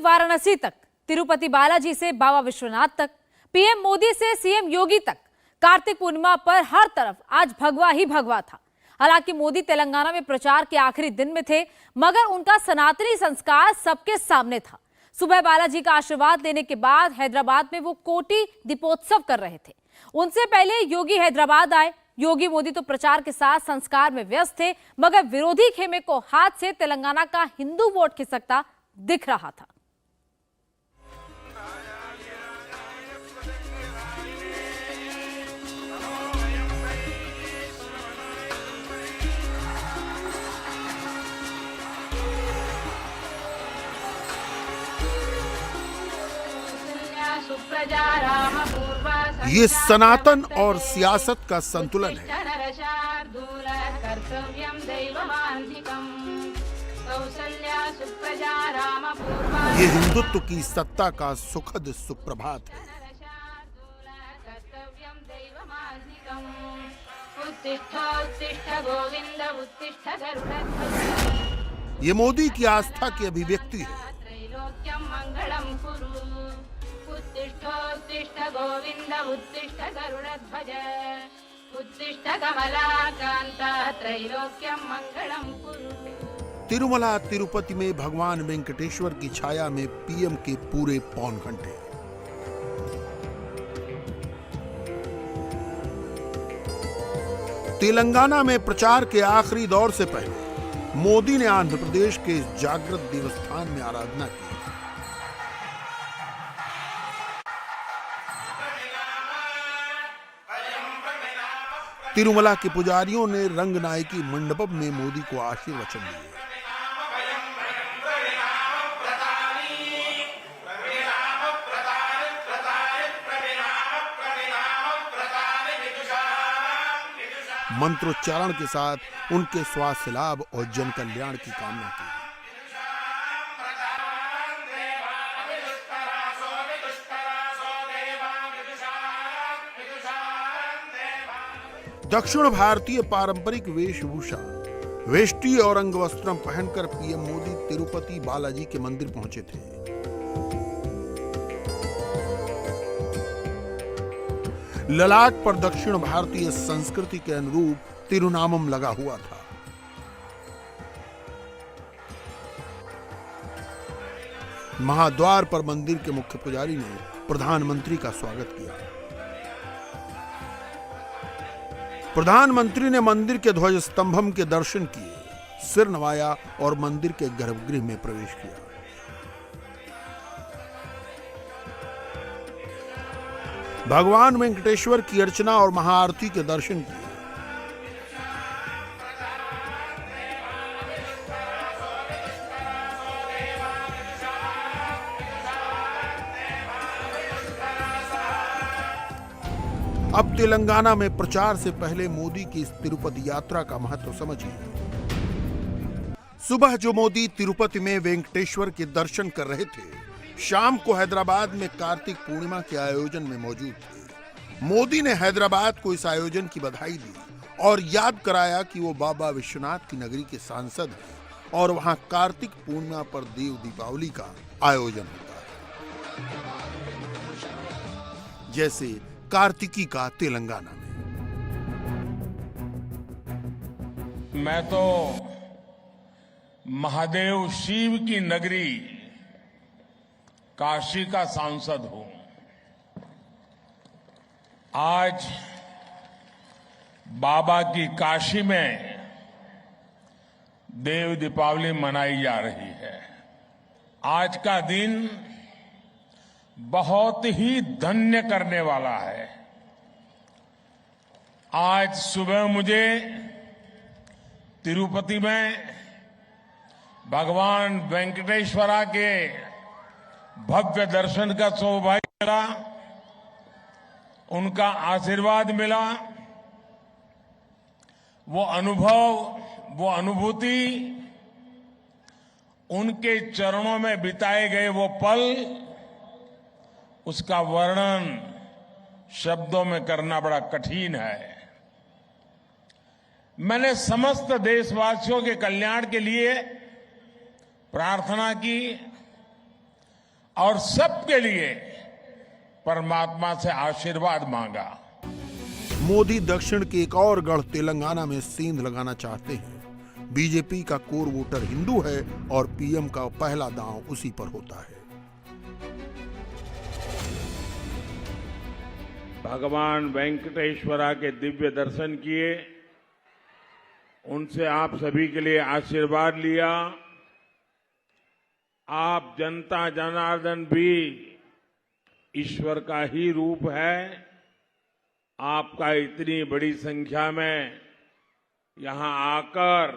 वाराणसी तक, तिरुपति बालाजी से बाबा विश्वनाथ तक, पीएम मोदी से सीएम योगी तक, कार्तिक पूर्णिमा पर हर तरफ आज भगवा ही भगवा था। हालांकि मोदी तेलंगाना में प्रचार के आखिरी दिन में थे, मगर उनका सनातनी संस्कार सबके सामने था। सुबह बालाजी का आशीर्वाद लेने के बाद हैदराबाद में वो कोटी दीपोत्सव कर रहे थे। उनसे पहले योगी हैदराबाद आए। योगी मोदी तो प्रचार के साथ संस्कार में व्यस्त थे, मगर विरोधी खेमे को हाथ से तेलंगाना का हिंदू वोट खिसकता दिख रहा था। ये सनातन और सियासत का संतुलन है। ये हिंदुत्व की सत्ता का सुखद सुप्रभात है। ये मोदी की आस्था की अभिव्यक्ति है। उत्तिष्ठ गोविंद उत्तिष्ठ गरुड़ध्वज उत्तिष्ठ कमलाकांता त्रैलोक्यं मंगलम कुरु। तिरुमला तिरुपति में भगवान वेंकटेश्वर की छाया में पीएम के पूरे पौन घंटे। तेलंगाना में प्रचार के आखिरी दौर से पहले मोदी ने आंध्र प्रदेश के जागृत देवस्थान में आराधना की। तिरुमला के पुजारियों ने रंगनायकी मंडपम में मोदी को आशीर्वचन दिए। मंत्रोच्चारण के साथ उनके स्वास्थ्य लाभ और जन कल्याण की कामना की। दक्षिण भारतीय पारंपरिक वेशभूषा वेष्टी और अंगवस्त्रम पहनकर पीएम मोदी तिरुपति बालाजी के मंदिर पहुंचे थे। ललाट पर दक्षिण भारतीय संस्कृति के अनुरूप तिरुनामम लगा हुआ था। महाद्वार पर मंदिर के मुख्य पुजारी ने प्रधानमंत्री का स्वागत किया। प्रधानमंत्री ने मंदिर के ध्वज स्तंभम के दर्शन किए, सिर नवाया और मंदिर के गर्भगृह में प्रवेश किया। भगवान वेंकटेश्वर की अर्चना और महाआरती के दर्शन किए। अब तेलंगाना में प्रचार से पहले मोदी की इस तिरुपति यात्रा का महत्व समझिए। सुबह जो मोदी तिरुपति में वेंकटेश्वर के दर्शन कर रहे थे, शाम को हैदराबाद में कार्तिक पूर्णिमा के आयोजन में मौजूद थे। मोदी ने हैदराबाद को इस आयोजन की बधाई दी और याद कराया कि वो बाबा विश्वनाथ की नगरी के सांसद हैं और वहां कार्तिक पूर्णिमा पर देव दीपावली का आयोजन होता है, जैसे कार्तिकी का तेलंगाना में। मैं तो महादेव शिव की नगरी काशी का सांसद हूं। आज बाबा की काशी में देव दीपावली मनाई जा रही है। आज का दिन बहुत ही धन्य करने वाला है। आज सुबह मुझे तिरुपति में भगवान वेंकटेश्वरा के भव्य दर्शन का सौभाग्य मिला, उनका आशीर्वाद मिला। वो अनुभव, वो अनुभूति, उनके चरणों में बिताए गए वो पल, उसका वर्णन शब्दों में करना बड़ा कठिन है। मैंने समस्त देशवासियों के कल्याण के लिए प्रार्थना की और सबके लिए परमात्मा से आशीर्वाद मांगा। मोदी दक्षिण के एक और गढ़ तेलंगाना में सेंध लगाना चाहते हैं। बीजेपी का कोर वोटर हिंदू है और पीएम का पहला दांव उसी पर होता है। भगवान वेंकटेश्वरा के दिव्य दर्शन किए, उनसे आप सभी के लिए आशीर्वाद लिया। आप जनता जनार्दन भी ईश्वर का ही रूप है। आपका इतनी बड़ी संख्या में यहां आकर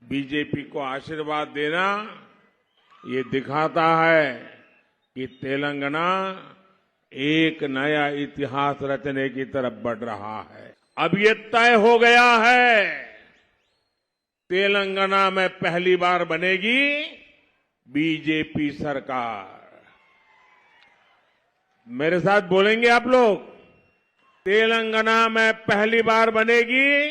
बीजेपी को आशीर्वाद देना, ये दिखाता है कि तेलंगाना एक नया इतिहास रचने की तरफ बढ़ रहा है। अब ये तय हो गया है, तेलंगाना में पहली बार बनेगी बीजेपी सरकार। मेरे साथ बोलेंगे आप लोग, तेलंगाना में पहली बार बनेगी,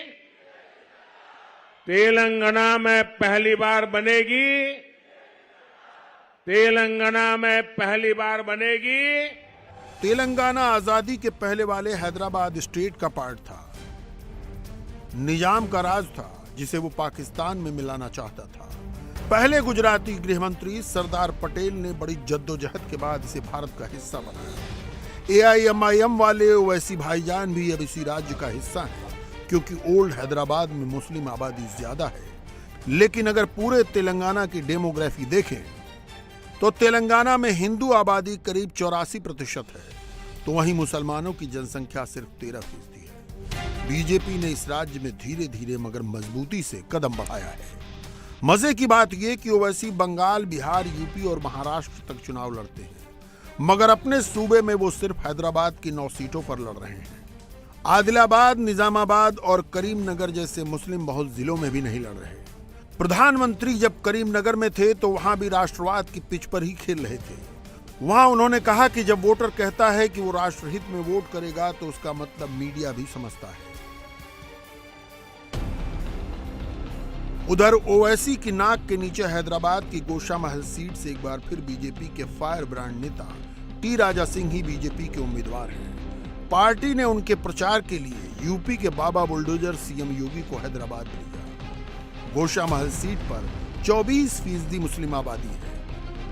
तेलंगाना में पहली बार बनेगी, तेलंगाना में पहली बार बनेगी। तेलंगाना आजादी के पहले वाले हैदराबाद स्टेट का पार्ट था, निजाम का राज था जिसे वो पाकिस्तान में मिलाना चाहता था। पहले गुजराती गृह मंत्री सरदार पटेल ने बड़ी जद्दोजहद के बाद इसे भारत का हिस्सा बनाया। एआईएमआईएम वाले ओवैसी भाईजान भी अब इसी राज्य का हिस्सा हैं, क्योंकि ओल्ड हैदराबाद में मुस्लिम आबादी ज्यादा है। लेकिन अगर पूरे तेलंगाना की डेमोग्राफी देखें तो तेलंगाना में हिंदू आबादी करीब 84% है, तो वहीं मुसलमानों की जनसंख्या सिर्फ 13% है। बीजेपी ने इस राज्य में धीरे धीरे मगर मजबूती से कदम बढ़ाया है। मजे की बात यह कि ओवैसी बंगाल, बिहार, यूपी और महाराष्ट्र तक चुनाव लड़ते हैं, मगर अपने सूबे में वो सिर्फ हैदराबाद की 9 सीटों पर लड़ रहे हैं। आदिलाबाद, निजामाबाद और करीमनगर जैसे मुस्लिम बहुल जिलों में भी नहीं लड़ रहे। प्रधानमंत्री जब करीमनगर में थे तो वहां भी राष्ट्रवाद की पिच पर ही खेल रहे थे। वहां उन्होंने कहा कि जब वोटर कहता है कि वो राष्ट्रहित में वोट करेगा तो उसका मतलब मीडिया भी समझता है। उधर ओवैसी की नाक के नीचे हैदराबाद की गोशामहल सीट से एक बार फिर बीजेपी के फायर ब्रांड नेता टी राजा सिंह ही बीजेपी के उम्मीदवार हैं। पार्टी ने उनके प्रचार के लिए यूपी के बाबा बुलडोजर सीएम योगी को हैदराबाद भेजा। गोशामहल सीट पर 24% मुस्लिम आबादी है।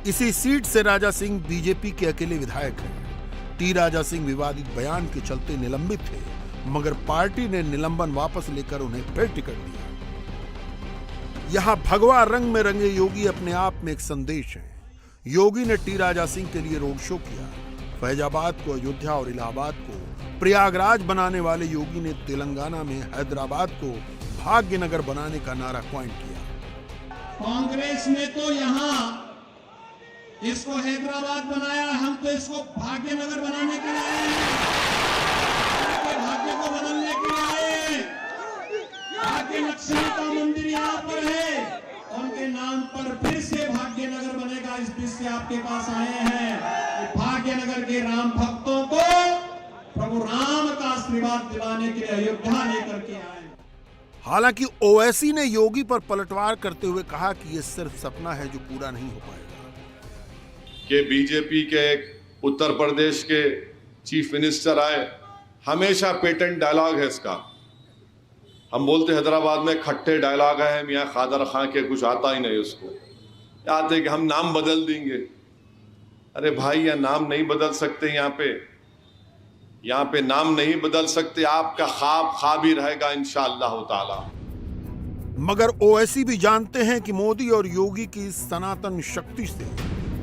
इसी सीट से राजा सिंह बीजेपी के अकेले विधायक हैं। टी राजा सिंह विवादित बयान के चलते निलंबित थे, मगर पार्टी ने निलंबन वापस लेकर उन्हें फिर टिकट दिया। यहां भगवा रंग में रंगे योगी अपने आप में एक संदेश है। योगी ने टी राजा सिंह के लिए रोड शो किया। फैजाबाद को अयोध्या और इलाहाबाद को प्रयागराज बनाने वाले योगी ने तेलंगाना में हैदराबाद को भाग्यनगर बनाने का नारा क्वाइंट किया। कांग्रेस ने तो यहाँ इसको हैदराबाद बनाया, हम तो इसको भाग्यनगर बनाने के लिए आए हैं। भाग्य को बदलने के लिए आए हैं। भाग्य नक्शा का मंदिर यहाँ पर है, उनके नाम पर फिर से भाग्यनगर बनेगा। इस बीच से आपके पास आए हैं भाग्यनगर के राम भक्तों को प्रभु राम का आशीर्वाद दिलाने के लिए अयोध्या लेकर के आए। हालांकि ओवैसी ने योगी पर पलटवार करते हुए कहा कि यह सिर्फ सपना है जो पूरा नहीं हो पाएगा। कि बीजेपी के उत्तर प्रदेश के चीफ मिनिस्टर आए, हमेशा पेटेंट डायलॉग है इसका। हम बोलते हैदराबाद में खट्टे डायलॉग है, मियां खादर खां के कुछ आता ही नहीं उसको। आते कि हम नाम बदल देंगे। अरे भाई, यह नाम नहीं बदल सकते। यहाँ पे नाम नहीं बदल सकते। आपका ख्वाब ही रहेगा इंशाअल्लाह ताला। मगर ओवैसी भी जानते हैं कि मोदी और योगी की सनातन शक्ति से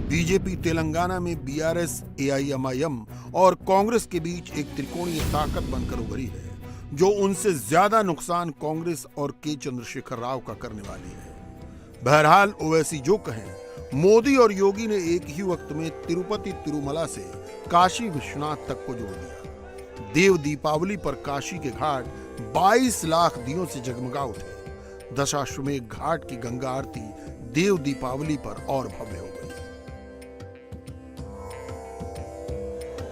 बीजेपी तेलंगाना में बीआरएस, एआईएमआईएम और कांग्रेस के बीच एक त्रिकोणीय ताकत बनकर उभरी है, जो उनसे ज्यादा नुकसान कांग्रेस और के चंद्रशेखर राव का करने वाली है। बहरहाल ओवैसी जो कहें, मोदी और योगी ने एक ही वक्त में तिरुपति तिरुमला से काशी विश्वनाथ तक को जोड़ दिया। देव दीपावली पर काशी के घाट 22 लाख दियों से जगमगा उठे। दशाश्वमेध घाट की गंगा आरती देव दीपावली पर और भव्य हो गई।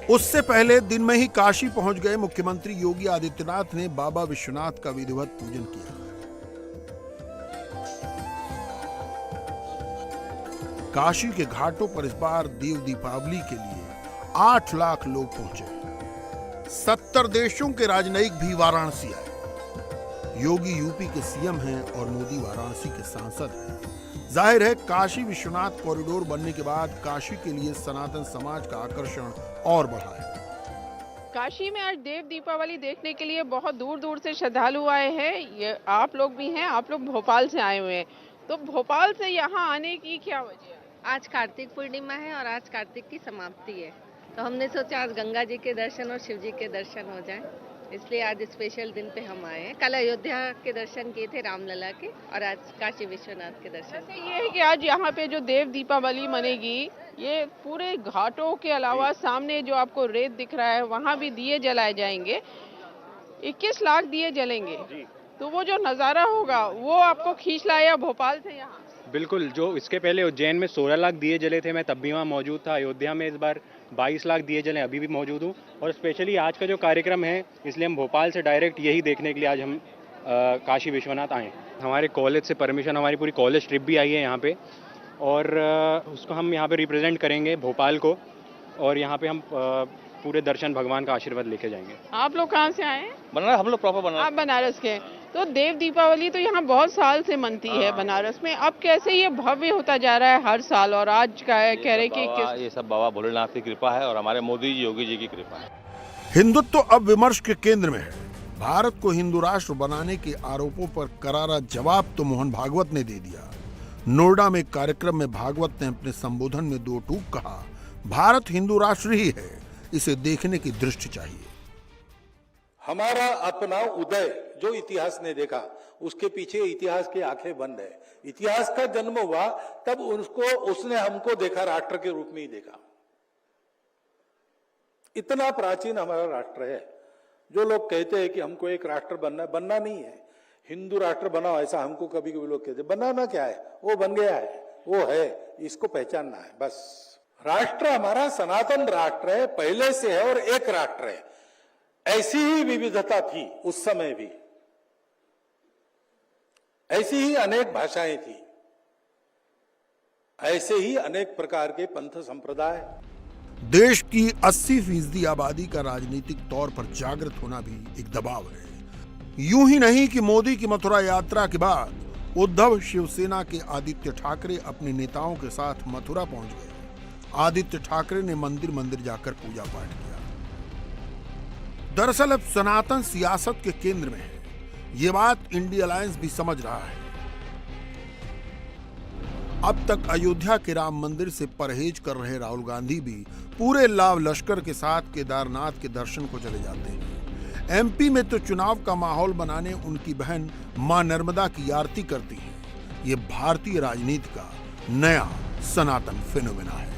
उससे पहले दिन में ही काशी पहुंच गए मुख्यमंत्री योगी आदित्यनाथ ने बाबा विश्वनाथ का विधिवत पूजन किया। काशी के घाटों पर इस बार देव दीपावली के लिए 8 लाख लोग पहुंचे। 70 देशों के राजनयिक भी वाराणसी आए। योगी यूपी के सीएम हैं और मोदी वाराणसी के सांसद हैं। जाहिर है काशी विश्वनाथ कॉरिडोर बनने के बाद काशी के लिए सनातन समाज का आकर्षण और बढ़ा है। काशी में आज देव दीपावली देखने के लिए बहुत दूर दूर से श्रद्धालु आए हैं। ये आप लोग भी हैं, आप लोग भोपाल से आए हुए हैं, तो भोपाल से यहाँ आने की क्या वजह है? आज कार्तिक पूर्णिमा है और आज कार्तिक की समाप्ति है, तो हमने सोचा आज गंगा जी के दर्शन और शिव जी के दर्शन हो जाएं, इसलिए आज स्पेशल दिन पे हम आए हैं। कल अयोध्या के दर्शन किए थे रामलला के और आज काशी विश्वनाथ के दर्शन। ये है कि आज यहाँ पे जो देव दीपावली मनेगी, ये पूरे घाटों के अलावा सामने जो आपको रेत दिख रहा है वहाँ भी दिए जलाए जाएंगे। 21 लाख दिए जलेंगे, तो वो जो नज़ारा होगा वो आपको खींच लाया भोपाल से यहाँ। बिल्कुल, जो इसके पहले उज्जैन में 16 लाख दिए जले थे, मैं तब भी वहाँ मौजूद था। अयोध्या में इस बार 22 लाख दिए जले, अभी भी मौजूद हूँ। और स्पेशली आज का जो कार्यक्रम है, इसलिए हम भोपाल से डायरेक्ट यही देखने के लिए आज हम काशी विश्वनाथ आए। हमारे कॉलेज से परमिशन, हमारी पूरी कॉलेज ट्रिप भी आई है यहाँ पे, और उसको हम यहाँ पे रिप्रेजेंट करेंगे भोपाल को, और यहाँ पे हम पूरे दर्शन भगवान का आशीर्वाद लेके जाएंगे। आप लोग कहाँ से आए हैं? बनारस, हम लोग प्रॉपर बनारस। आप बनारस के। तो देव दीपावली तो यहाँ बहुत साल से मनती है बनारस में, अब कैसे ये भव्य होता जा रहा है हर साल, और आज का कह रहे कि ये सब बाबा भोलेनाथ की कृपा है और हमारे मोदी जी, योगी जी की कृपा है। हिंदुत्व अब विमर्श के केंद्र में है। भारत को हिंदू राष्ट्र बनाने के आरोपों पर करारा जवाब तो मोहन भागवत ने दे दिया। नोएडा में एक कार्यक्रम में भागवत ने अपने संबोधन में 2 टूक कहा, भारत हिंदू राष्ट्र ही है, इसे देखने की दृष्टि चाहिए। हमारा अपना उदय जो इतिहास ने देखा, उसके पीछे इतिहास की आंखें बंद है। इतिहास का जन्म हुआ तब उसने हमको देखा, राष्ट्र के रूप में ही देखा। इतना प्राचीन हमारा राष्ट्र है। जो लोग कहते हैं कि हमको एक राष्ट्र बनना नहीं है, हिंदू राष्ट्र बनाओ, ऐसा हमको कभी कभी लोग कहते हैं। बनाना क्या है, वो बन गया है, वो है, इसको पहचानना है बस। राष्ट्र हमारा सनातन राष्ट्र है, पहले से है और एक राष्ट्र है। ऐसी ही विविधता थी उस समय भी, ऐसी ही अनेक भाषाएं थी, ऐसे ही अनेक प्रकार के पंथ संप्रदाय। देश की 80% आबादी का राजनीतिक तौर पर जागृत होना भी एक दबाव है। यूं ही नहीं कि मोदी की मथुरा यात्रा के बाद उद्धव शिवसेना के आदित्य ठाकरे अपने नेताओं के साथ मथुरा पहुंच गए। आदित्य ठाकरे ने मंदिर जाकर पूजा पाठ किया। दरअसल अब सनातन सियासत के केंद्र में है, ये बात इंडिया अलायंस भी समझ रहा है। अब तक अयोध्या के राम मंदिर से परहेज कर रहे राहुल गांधी भी पूरे लाव लश्कर के साथ केदारनाथ के दर्शन को चले जाते हैं। एमपी में तो चुनाव का माहौल बनाने उनकी बहन मां नर्मदा की आरती करती है। ये भारतीय राजनीति का नया सनातन फिनोमेना है।